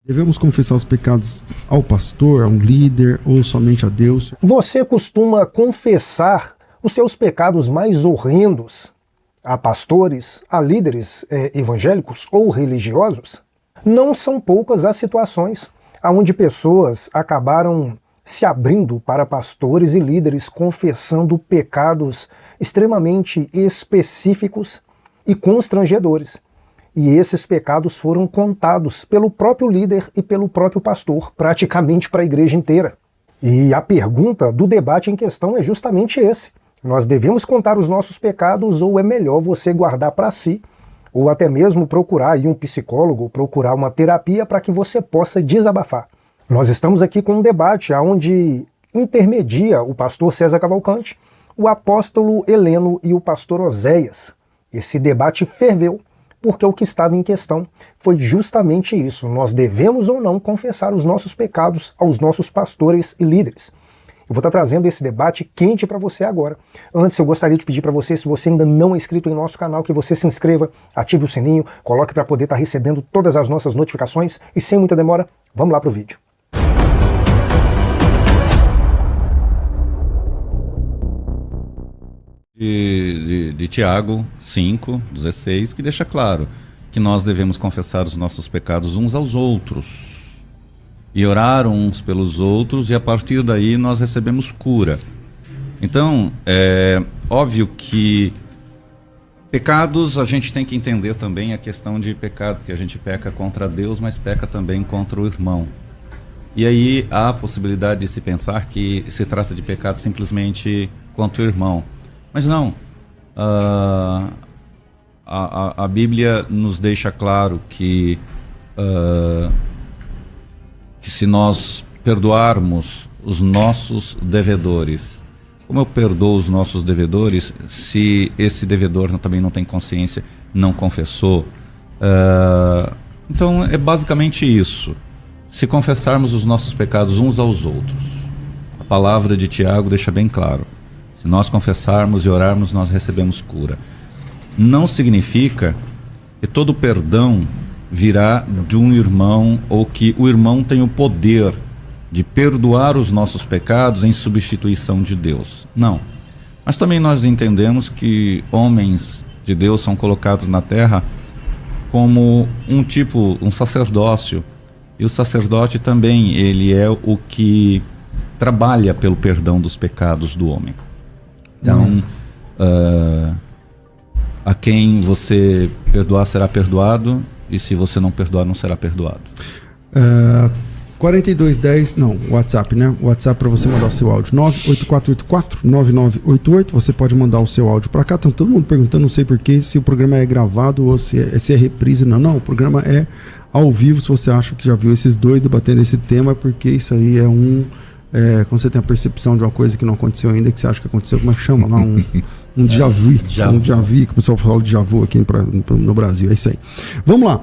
Devemos confessar os pecados ao pastor, a um líder ou somente a Deus? Você costuma confessar os seus pecados mais horrendos a pastores, a líderes evangélicos ou religiosos? Não são poucas as situações onde pessoas acabaram se abrindo para pastores e líderes confessando pecados extremamente específicos e constrangedores. E esses pecados foram contados pelo próprio líder e pelo próprio pastor, praticamente para a igreja inteira. E a pergunta do debate em questão é justamente esse. Nós devemos contar os nossos pecados ou é melhor você guardar para si, ou até mesmo procurar aí um psicólogo, procurar uma terapia para que você possa desabafar? Nós estamos aqui com um debate onde intermedia o pastor César Cavalcante, o apóstolo Heleno e o pastor Oséias. Esse debate ferveu, porque o que estava em questão foi justamente isso. Nós devemos ou não confessar os nossos pecados aos nossos pastores e líderes? Eu vou estar trazendo esse debate quente para você agora. Antes, eu gostaria de pedir para você, se você ainda não é inscrito em nosso canal, que você se inscreva, ative o sininho, coloque para poder estar recebendo todas as nossas notificações e sem muita demora, vamos lá para o vídeo. De Tiago 5:16, que deixa claro que nós devemos confessar os nossos pecados uns aos outros e orar uns pelos outros, e a partir daí nós recebemos cura. Então, é óbvio que pecados, a gente tem que entender também a questão de pecado, porque a gente peca contra Deus, mas peca também contra o irmão. E aí há a possibilidade de se pensar que se trata de pecado simplesmente contra o irmão. Mas não, a Bíblia nos deixa claro que se nós perdoarmos os nossos devedores, como eu perdoo os nossos devedores, se esse devedor também não tem consciência, não confessou, então é basicamente isso. Se confessarmos os nossos pecados uns aos outros, a palavra de Tiago deixa bem claro. Se nós confessarmos e orarmos, nós recebemos cura. Não significa que todo perdão virá de um irmão, ou que o irmão tem o poder de perdoar os nossos pecados em substituição de Deus. Não. Mas também nós entendemos que homens de Deus são colocados na terra como um sacerdócio. E o sacerdote também, ele é o que trabalha pelo perdão dos pecados do homem. Então, a quem você perdoar será perdoado, e se você não perdoar, não será perdoado. 4210, não, WhatsApp, né? WhatsApp para você mandar o seu áudio, 984449988. Você pode mandar o seu áudio para cá. Tá todo mundo perguntando, não sei porquê, se o programa é gravado ou se é reprise. Não, o programa é ao vivo. Se você acha que já viu esses dois debatendo esse tema, porque isso aí é quando você tem a percepção de uma coisa que não aconteceu ainda, que você acha que aconteceu, como é que chama lá? Um déjà vu. Um déjà vu, que o pessoal fala de déjà vu aqui no Brasil. É isso aí. Vamos lá.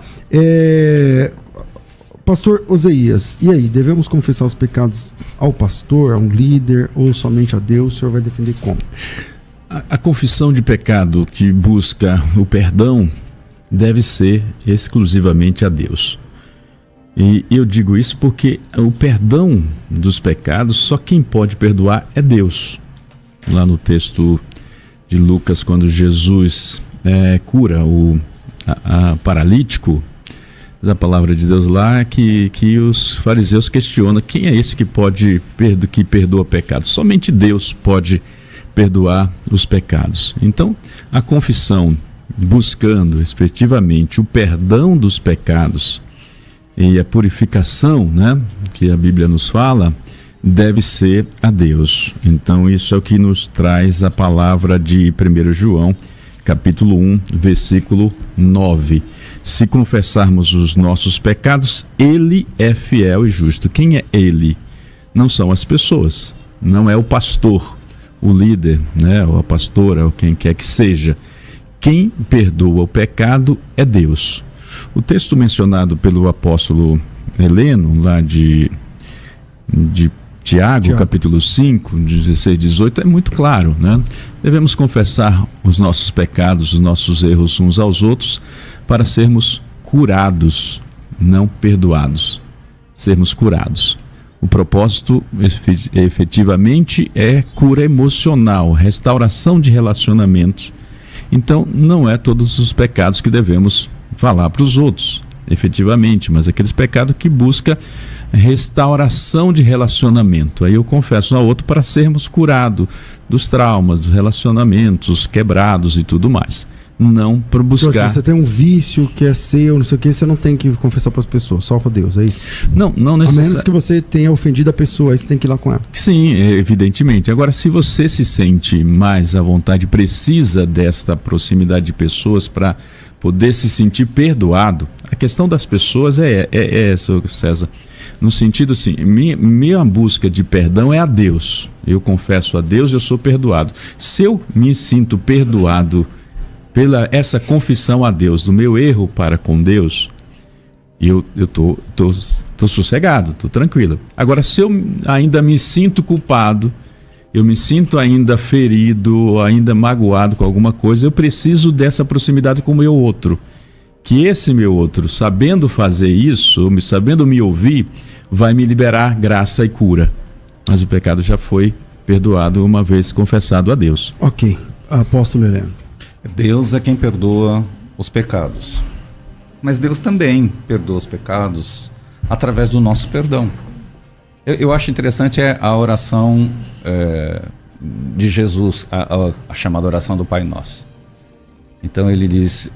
Pastor Oséias, e aí? Devemos confessar os pecados ao pastor, a um líder ou somente a Deus? O senhor vai defender como? A confissão de pecado que busca o perdão deve ser exclusivamente a Deus. E eu digo isso porque o perdão dos pecados, só quem pode perdoar é Deus. Lá no texto de Lucas, quando Jesus cura o paralítico, a palavra de Deus lá é que os fariseus questionam quem é esse que perdoa pecados. Somente Deus pode perdoar os pecados. Então, a confissão buscando efetivamente o perdão dos pecados e a purificação, né, que a Bíblia nos fala, deve ser a Deus. Então isso é o que nos traz a palavra de 1 João, capítulo 1, versículo 9. Se confessarmos os nossos pecados, Ele é fiel e justo. Quem é Ele? Não são as pessoas, não é o pastor, o líder, né, ou a pastora, ou quem quer que seja. Quem perdoa o pecado é Deus. O texto mencionado pelo apóstolo Heleno, lá de Tiago, capítulo 5, 16, 18, é muito claro, né? Devemos confessar os nossos pecados, os nossos erros uns aos outros, para sermos curados, não perdoados. sermos curados. O propósito efetivamente é cura emocional, restauração de relacionamentos. Então, não é todos os pecados que devemos falar para os outros, efetivamente, mas aqueles pecados que buscam restauração de relacionamento. Aí eu confesso um ao outro para sermos curados dos traumas, dos relacionamentos quebrados e tudo mais. Não para buscar... Então, assim, você tem um vício que é seu, não sei o que, você não tem que confessar para as pessoas, só para Deus, é isso? Não necessariamente. A menos que você tenha ofendido a pessoa, aí você tem que ir lá com ela. Sim, evidentemente. Agora, se você se sente mais à vontade, precisa desta proximidade de pessoas para poder se sentir perdoado, a questão das pessoas é César, no sentido assim, minha busca de perdão é a Deus. Eu confesso a Deus, eu sou perdoado. Se eu me sinto perdoado pela essa confissão a Deus do meu erro para com Deus, eu tô sossegado, tô tranquilo. Agora, se eu ainda me sinto culpado, eu me sinto ainda ferido, ainda magoado com alguma coisa, eu preciso dessa proximidade com o meu outro. Que esse meu outro, sabendo fazer isso, sabendo me ouvir, vai me liberar graça e cura. Mas o pecado já foi perdoado uma vez confessado a Deus. Ok. Apóstolo Heleno. Deus é quem perdoa os pecados. Mas Deus também perdoa os pecados através do nosso perdão. Eu acho interessante a oração de Jesus, a chamada oração do Pai Nosso. Então ele diz,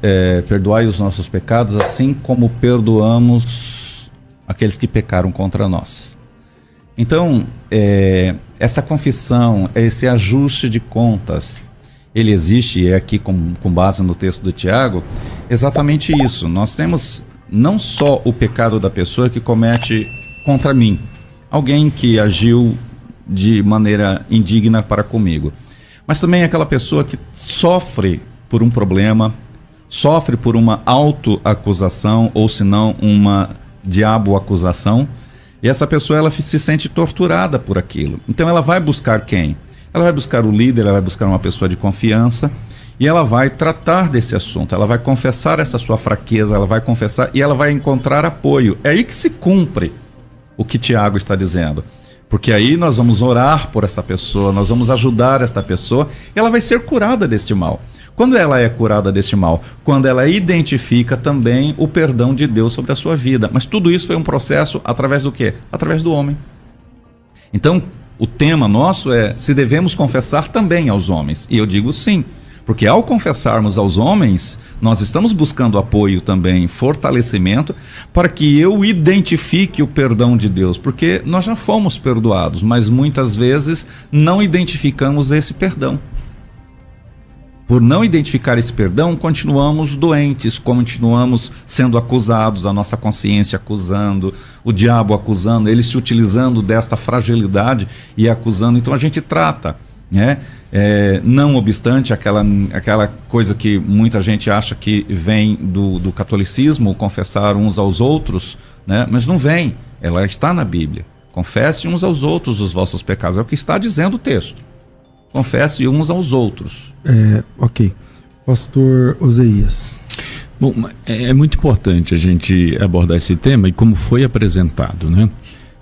perdoai os nossos pecados assim como perdoamos aqueles que pecaram contra nós. Então, essa confissão, esse ajuste de contas, ele existe, e é aqui com base no texto do Tiago, exatamente isso. Nós temos não só o pecado da pessoa que comete contra mim, alguém que agiu de maneira indigna para comigo, mas também aquela pessoa que sofre por um problema, sofre por uma autoacusação, ou se não uma diabo-acusação, e essa pessoa ela se sente torturada por aquilo. Então ela vai buscar quem? Ela vai buscar o líder, ela vai buscar uma pessoa de confiança e ela vai tratar desse assunto, ela vai confessar essa sua fraqueza, ela vai confessar e ela vai encontrar apoio. É aí que se cumpre o que Tiago está dizendo, porque aí nós vamos orar por essa pessoa, nós vamos ajudar esta pessoa e ela vai ser curada deste mal. Quando ela é curada deste mal? Quando ela identifica também o perdão de Deus sobre a sua vida. Mas tudo isso foi um processo através do quê? Através do homem. Então, o tema nosso é se devemos confessar também aos homens. E eu digo sim, porque ao confessarmos aos homens, nós estamos buscando apoio também, fortalecimento, para que eu identifique o perdão de Deus. Porque nós já fomos perdoados, mas muitas vezes não identificamos esse perdão. Por não identificar esse perdão, continuamos doentes, continuamos sendo acusados, a nossa consciência acusando, o diabo acusando, ele se utilizando desta fragilidade e acusando. Então a gente trata, né? Não obstante aquela coisa que muita gente acha que vem do catolicismo, confessar uns aos outros, né? Mas não vem, ela está na Bíblia. Confesse uns aos outros os vossos pecados, é o que está dizendo o texto. Confesse uns aos outros. Ok. Pastor Oséias. Bom, é muito importante a gente abordar esse tema e como foi apresentado, né?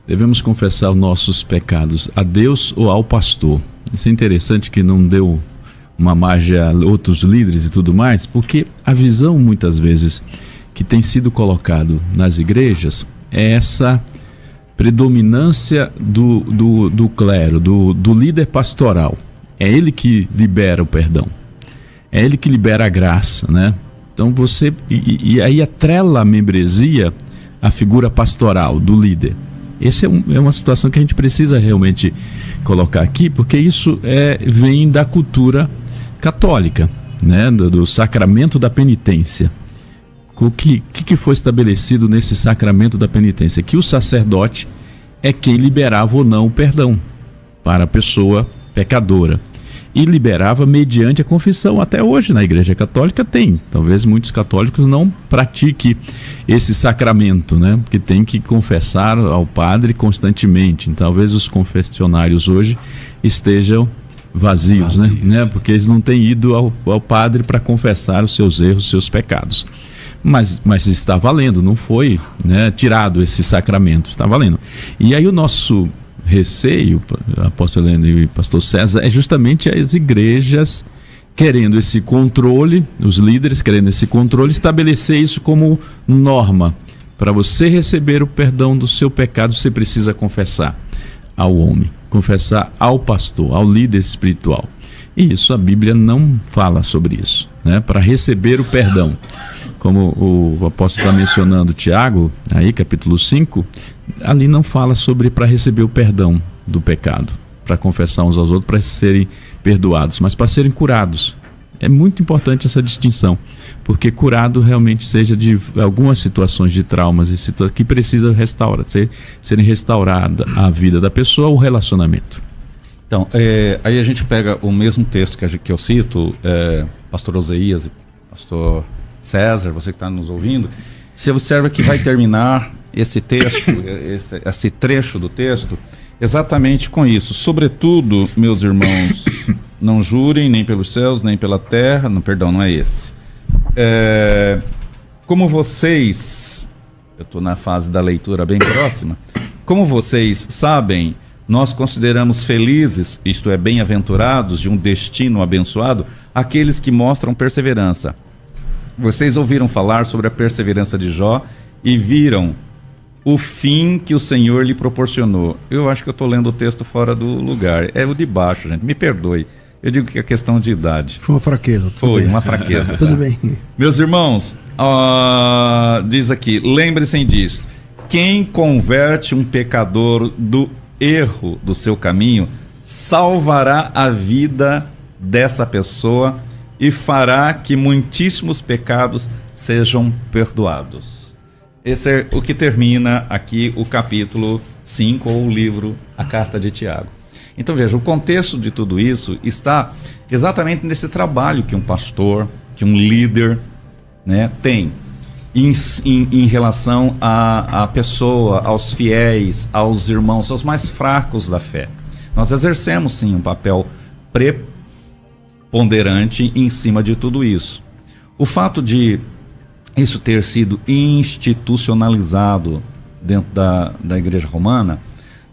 Devemos confessar os nossos pecados a Deus ou ao pastor. Isso é interessante que não deu uma margem a outros líderes e tudo mais, porque a visão muitas vezes que tem sido colocado nas igrejas é essa predominância do clero, do líder pastoral. É ele que libera o perdão. É ele que libera a graça, né? Então você... E aí atrela a membresia à figura pastoral do líder. Essa é uma situação que a gente precisa realmente colocar aqui, porque isso vem da cultura católica, né? Do sacramento da penitência. O que foi estabelecido nesse sacramento da penitência? Que o sacerdote é quem liberava ou não o perdão para a pessoa pecadora. E liberava mediante a confissão. Até hoje na Igreja Católica tem. Talvez muitos católicos não pratiquem esse sacramento, né? Porque tem que confessar ao padre constantemente. Talvez os confessionários hoje estejam vazios. Né? Porque eles não têm ido ao padre para confessar os seus erros, os seus pecados. mas está valendo, não foi, né, tirado esse sacramento, está valendo. E aí o nosso receio, apóstolo Heleno e pastor César, é justamente as igrejas querendo esse controle, os líderes querendo esse controle, estabelecer isso como norma. Para você receber o perdão do seu pecado, você precisa confessar ao homem, confessar ao pastor, ao líder espiritual. E isso a Bíblia não fala sobre isso, né? Para receber o perdão, como o apóstolo está mencionando, Tiago, aí capítulo 5, ali não fala sobre para receber o perdão do pecado, para confessar uns aos outros, para serem perdoados, mas para serem curados. É muito importante essa distinção, porque curado realmente seja de algumas situações de traumas e situações que precisa serem restaurada a vida da pessoa, o relacionamento. Então, aí a gente pega o mesmo texto que eu cito, pastor Oséias e pastor César, você que está nos ouvindo, você observa que vai terminar esse texto, esse trecho do texto, exatamente com isso. Sobretudo, meus irmãos, não jurem nem pelos céus, nem pela terra, não é esse. Como vocês, eu estou na fase da leitura bem próxima, como vocês sabem, nós consideramos felizes, isto é, bem-aventurados, de um destino abençoado, aqueles que mostram perseverança. Vocês ouviram falar sobre a perseverança de Jó e viram o fim que o Senhor lhe proporcionou. Eu acho que eu estou lendo o texto fora do lugar. É o de baixo, gente. Me perdoe. Eu digo que é questão de idade. Foi uma fraqueza. Foi uma fraqueza. Tudo bem. Meus irmãos, diz aqui, lembre-se disso. Quem converte um pecador do erro do seu caminho, salvará a vida dessa pessoa e fará que muitíssimos pecados sejam perdoados. Esse é o que termina aqui o capítulo 5, ou o livro, a carta de Tiago. Então veja, o contexto de tudo isso está exatamente nesse trabalho que um pastor, que um líder, né, tem em relação à pessoa, aos fiéis, aos irmãos, aos mais fracos da fé. Nós exercemos sim um papel preponderante em cima de tudo isso. O fato de isso ter sido institucionalizado dentro da Igreja Romana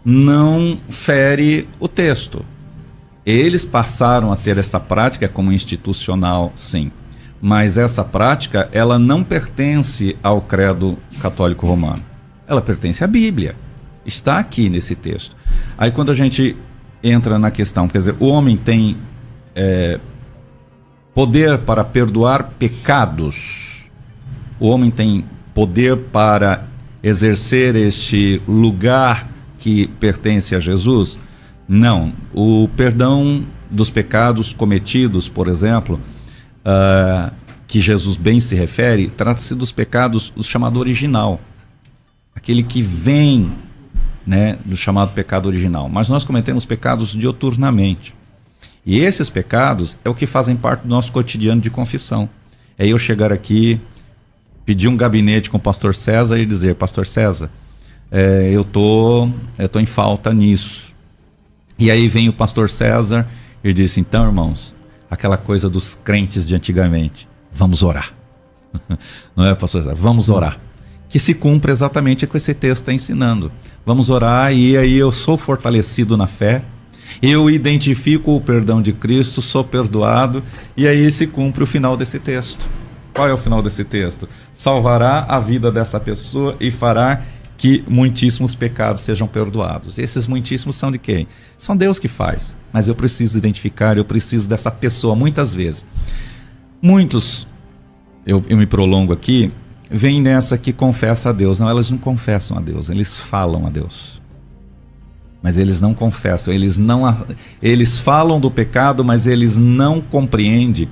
não fere o texto. Eles passaram a ter essa prática como institucional, sim. Mas essa prática, ela não pertence ao credo católico romano. Ela pertence à Bíblia. Está aqui nesse texto. Aí quando a gente entra na questão, quer dizer, o homem tem poder para perdoar pecados. O homem tem poder para exercer este lugar que pertence a Jesus? Não. O perdão dos pecados cometidos, por exemplo, que Jesus bem se refere, trata-se dos pecados do chamado original. Aquele que vem, né, do chamado pecado original. Mas nós cometemos pecados dioturnamente. E esses pecados é o que fazem parte do nosso cotidiano de confissão. É eu chegar aqui, pedir um gabinete com o pastor César e dizer: pastor César, eu tô em falta nisso. E aí vem o pastor César e diz: então, irmãos, aquela coisa dos crentes de antigamente, vamos orar. Não é, pastor César? Vamos orar. Que se cumpre exatamente o que esse texto está ensinando. Vamos orar e aí eu sou fortalecido na fé, eu identifico o perdão de Cristo, sou perdoado, e aí se cumpre o final desse texto. Qual é o final desse texto? Salvará a vida dessa pessoa e fará que muitíssimos pecados sejam perdoados. Esses muitíssimos são de quem? São Deus que faz. Mas eu preciso identificar, eu preciso dessa pessoa muitas vezes. Muitos, eu me prolongo aqui, vêm nessa que confessa a Deus. Não, elas não confessam a Deus, eles falam a Deus. Mas eles não confessam, eles falam do pecado, mas eles não compreendem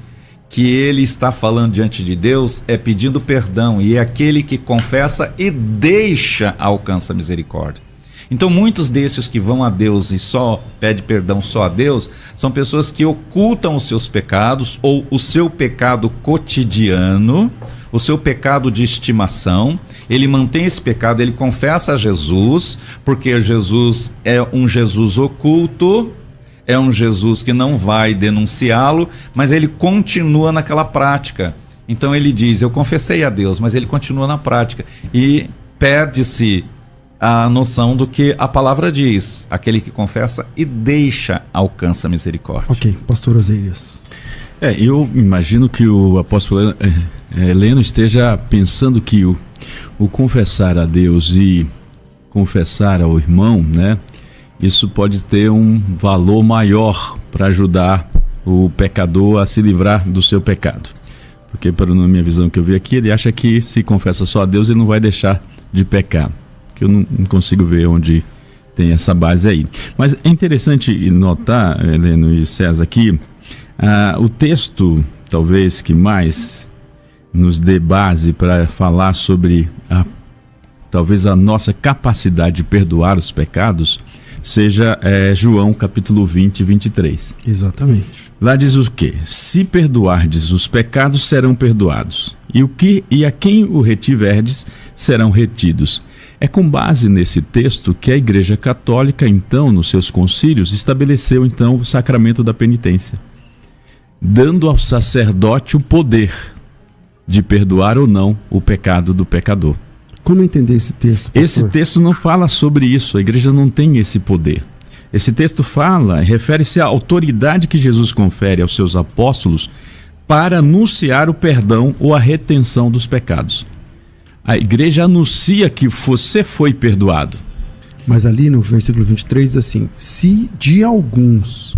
que ele está falando diante de Deus é pedindo perdão, e é aquele que confessa e deixa alcança a misericórdia. Então muitos desses que vão a Deus e só pede perdão só a Deus, são pessoas que ocultam os seus pecados, ou o seu pecado cotidiano, o seu pecado de estimação. Ele mantém esse pecado, ele confessa a Jesus, porque Jesus é um Jesus oculto, é um Jesus que não vai denunciá-lo, mas ele continua naquela prática. Então ele diz, eu confessei a Deus, mas ele continua na prática. E perde-se a noção do que a palavra diz. Aquele que confessa e deixa alcança a misericórdia. Ok, pastor Oseias. Eu imagino que o apóstolo Heleno esteja pensando que o confessar a Deus e confessar ao irmão, né? Isso pode ter um valor maior para ajudar o pecador a se livrar do seu pecado. Porque, na minha visão que eu vi aqui, ele acha que se confessa só a Deus, ele não vai deixar de pecar. Que eu não consigo ver onde tem essa base aí. Mas é interessante notar, Heleno e César, aqui, o texto, talvez, que mais nos dê base para falar sobre talvez a nossa capacidade de perdoar os pecados, seja João capítulo 20, 23. Exatamente. Lá diz o quê? Se perdoardes os pecados, serão perdoados. E a quem o retiverdes, serão retidos. É com base nesse texto que a Igreja Católica, então, nos seus concílios, estabeleceu, então, o sacramento da penitência, dando ao sacerdote o poder de perdoar ou não o pecado do pecador. Como entender esse texto, pastor? Esse texto não fala sobre isso, a Igreja não tem esse poder. Esse texto refere-se à autoridade que Jesus confere aos seus apóstolos para anunciar o perdão ou a retenção dos pecados. A Igreja anuncia que você foi perdoado. Mas ali no versículo 23 diz assim, se de alguns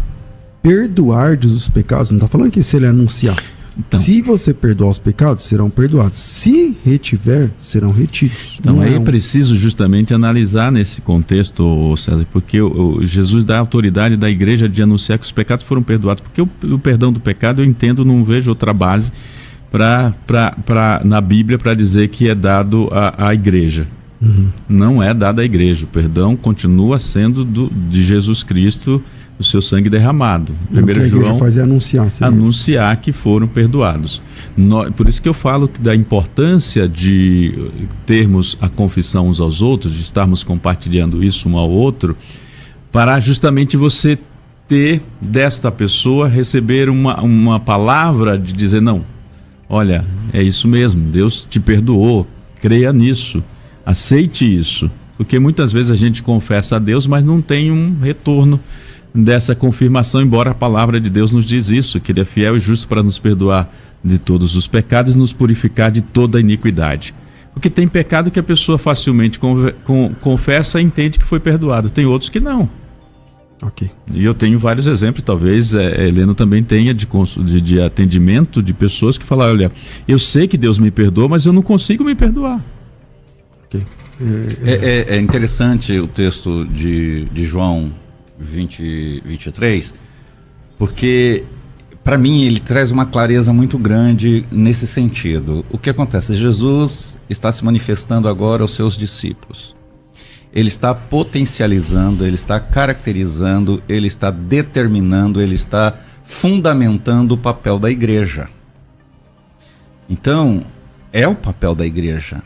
perdoardes os pecados, não está falando que se ele anunciar. Então, se você perdoar os pecados, serão perdoados. Se retiver, serão retidos. Então é preciso justamente analisar nesse contexto, César, porque Jesus dá a autoridade da igreja de anunciar que os pecados foram perdoados. Porque o perdão do pecado, eu entendo, não vejo outra base na Bíblia para dizer que é dado à igreja. Uhum. Não é dado à igreja. O perdão continua sendo de Jesus Cristo, o seu sangue derramado. Primeiro João faz é anunciar que foram perdoados. Por isso que eu falo da importância de termos a confissão uns aos outros, de estarmos compartilhando isso um ao outro, para justamente você ter desta pessoa, receber uma palavra de dizer, não, olha, é isso mesmo, Deus te perdoou, creia nisso, aceite isso. Porque muitas vezes a gente confessa a Deus, mas não tem um retorno dessa confirmação, embora a palavra de Deus nos diz isso, que ele é fiel e justo para nos perdoar de todos os pecados e nos purificar de toda a iniquidade. Porque tem pecado que a pessoa facilmente confessa e entende que foi perdoado, tem outros que não. Ok. E eu tenho vários exemplos, talvez Heleno também tenha de atendimento de pessoas que falam, olha, eu sei que Deus me perdoa, mas eu não consigo me perdoar. Ok. É interessante o texto de João 20, 23, porque para mim ele traz uma clareza muito grande nesse sentido. O que acontece? Jesus está se manifestando agora aos seus discípulos. Ele está potencializando, ele está caracterizando, ele está determinando, ele está fundamentando o papel da igreja. Então, é o papel da igreja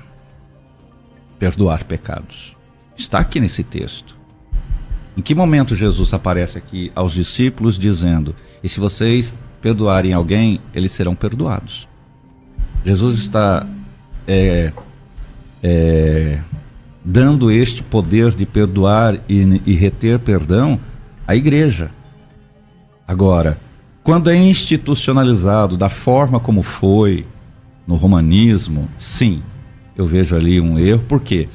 perdoar pecados. Está aqui nesse texto. Em que momento Jesus aparece aqui aos discípulos dizendo, e se vocês perdoarem alguém, eles serão perdoados? Jesus está dando este poder de perdoar e reter perdão à igreja. Agora, quando é institucionalizado da forma como foi no romanismo, sim, eu vejo ali um erro. Por quê?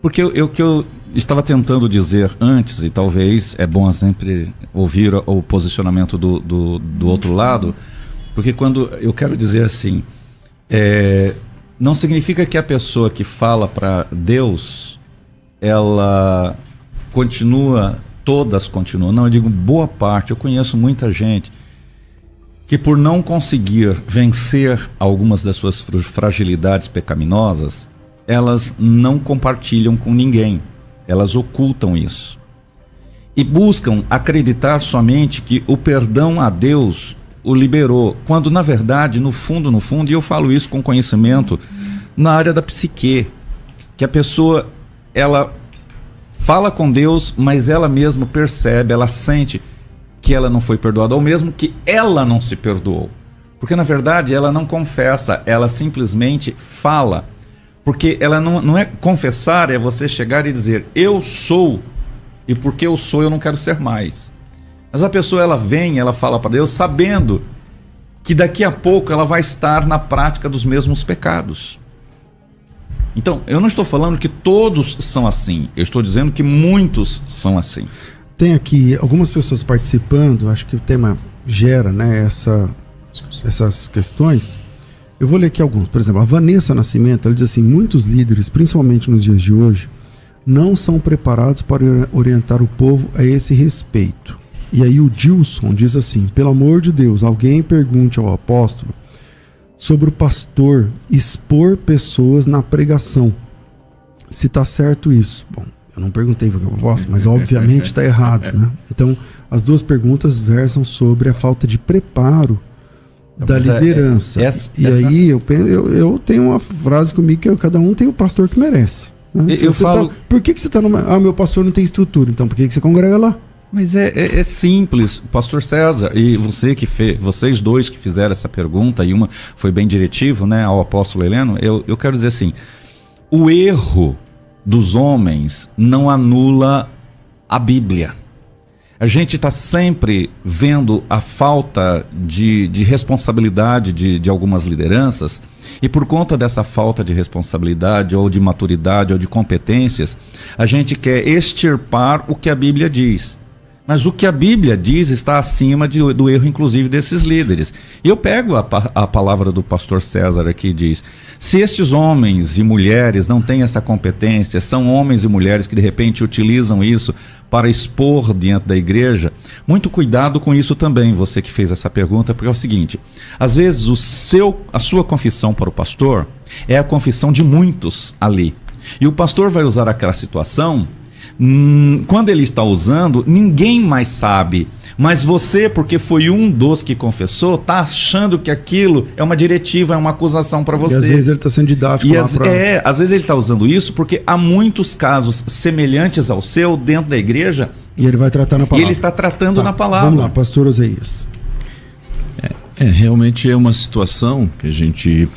Porque o que eu estava tentando dizer antes, e talvez é bom sempre ouvir o posicionamento do outro lado, porque quando eu quero dizer assim, não significa que a pessoa que fala para Deus, ela todas continuam, não, eu digo boa parte. Eu conheço muita gente que por não conseguir vencer algumas das suas fragilidades pecaminosas, elas não compartilham com ninguém, elas ocultam isso e buscam acreditar somente que o perdão a Deus o liberou, quando na verdade, no fundo, e eu falo isso com conhecimento na área da psique, que a pessoa, ela fala com Deus, mas ela mesma percebe, ela sente que ela não foi perdoada, ou mesmo que ela não se perdoou. Porque na verdade ela não confessa, ela simplesmente fala. Porque ela não é confessar, é você chegar e dizer, eu sou, e porque eu sou eu não quero ser mais. Mas a pessoa ela vem, ela fala para Deus sabendo que daqui a pouco ela vai estar na prática dos mesmos pecados. Então, eu não estou falando que todos são assim, eu estou dizendo que muitos são assim. Tem aqui algumas pessoas participando, acho que o tema gera, né, essas questões. Eu vou ler aqui alguns. Por exemplo, a Vanessa Nascimento, ela diz assim, muitos líderes, principalmente nos dias de hoje, não são preparados para orientar o povo a esse respeito. E aí o Dilson diz assim, pelo amor de Deus, alguém pergunte ao apóstolo sobre o pastor expor pessoas na pregação. Se está certo isso. Bom, eu não perguntei para o apóstolo, mas obviamente está errado, né? Então, as duas perguntas versam sobre a falta de preparo da liderança. Aí eu tenho uma frase comigo que cada um tem o pastor que merece. Né? Por que você está numa... Ah, meu pastor não tem estrutura, então por que você congrega lá? Mas é simples, pastor César, e vocês dois que fizeram essa pergunta, e uma foi bem diretivo, né, ao apóstolo Heleno, eu quero dizer assim, o erro dos homens não anula a Bíblia. A gente está sempre vendo a falta de responsabilidade de algumas lideranças, e por conta dessa falta de responsabilidade, ou de maturidade, ou de competências, a gente quer extirpar o que a Bíblia diz. Mas o que a Bíblia diz está acima do erro, inclusive, desses líderes. E eu pego a palavra do pastor César aqui e diz, se estes homens e mulheres não têm essa competência, são homens e mulheres que de repente utilizam isso para expor diante da igreja, muito cuidado com isso também, você que fez essa pergunta, porque é o seguinte, às vezes a sua confissão para o pastor é a confissão de muitos ali. E o pastor vai usar aquela situação... quando ele está usando, ninguém mais sabe, mas você, porque foi um dos que confessou, está achando que aquilo é uma diretiva, é uma acusação para você. E às vezes ele está sendo didático lá às vezes ele está usando isso porque há muitos casos semelhantes ao seu dentro da igreja. E ele vai tratar na palavra. E ele está tratando na palavra. Vamos lá, pastor Oséias. Realmente é uma situação que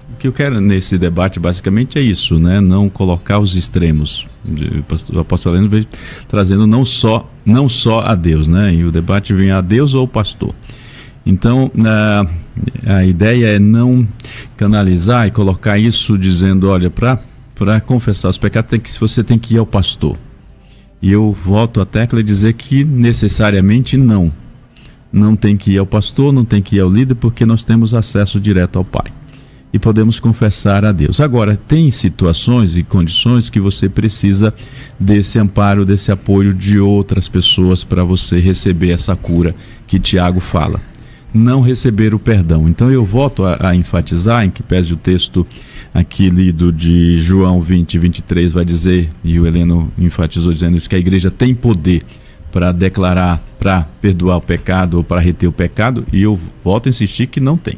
o que eu quero nesse debate basicamente é isso, né? Não colocar os extremos. O apóstolo Heleno veio trazendo não só a Deus, né? E o debate vem a Deus ou o pastor. Então, a ideia é não canalizar e colocar isso dizendo, olha, para confessar os pecados você tem que ir ao pastor. E eu volto à tecla e dizer que necessariamente não tem que ir ao pastor, não tem que ir ao líder, porque nós temos acesso direto ao Pai. E podemos confessar a Deus. Agora, tem situações e condições que você precisa desse amparo, desse apoio de outras pessoas para você receber essa cura que Tiago fala. Não receber o perdão. Então eu volto a enfatizar, em que pese o texto aqui lido de João 20, 23 vai dizer, e o Heleno enfatizou dizendo isso, que a igreja tem poder para declarar, para perdoar o pecado ou para reter o pecado, e eu volto a insistir que não tem.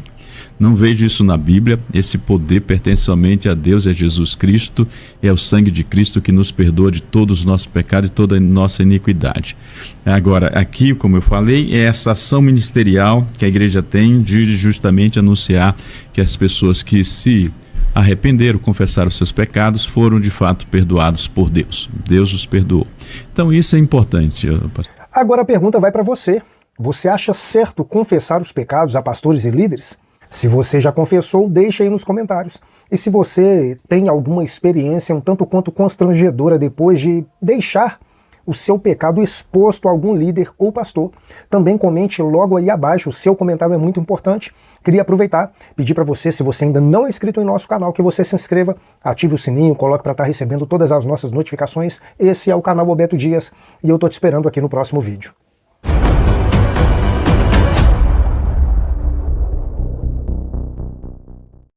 Não vejo isso na Bíblia, esse poder pertence somente a Deus, é Jesus Cristo, é o sangue de Cristo que nos perdoa de todos os nossos pecados e toda a nossa iniquidade. Agora, aqui, como eu falei, é essa ação ministerial que a igreja tem de justamente anunciar que as pessoas que se arrependeram, confessaram os seus pecados, foram de fato perdoados por Deus. Deus os perdoou. Então isso é importante. Agora a pergunta vai para você. Você acha certo confessar os pecados a pastores e líderes? Se você já confessou, deixa aí nos comentários. E se você tem alguma experiência um tanto quanto constrangedora depois de deixar o seu pecado exposto a algum líder ou pastor, também comente logo aí abaixo. O seu comentário é muito importante. Queria aproveitar, pedir para você, se você ainda não é inscrito em nosso canal, que você se inscreva, ative o sininho, coloque para estar recebendo todas as nossas notificações. Esse é o canal Roberto Dias e eu tô te esperando aqui no próximo vídeo.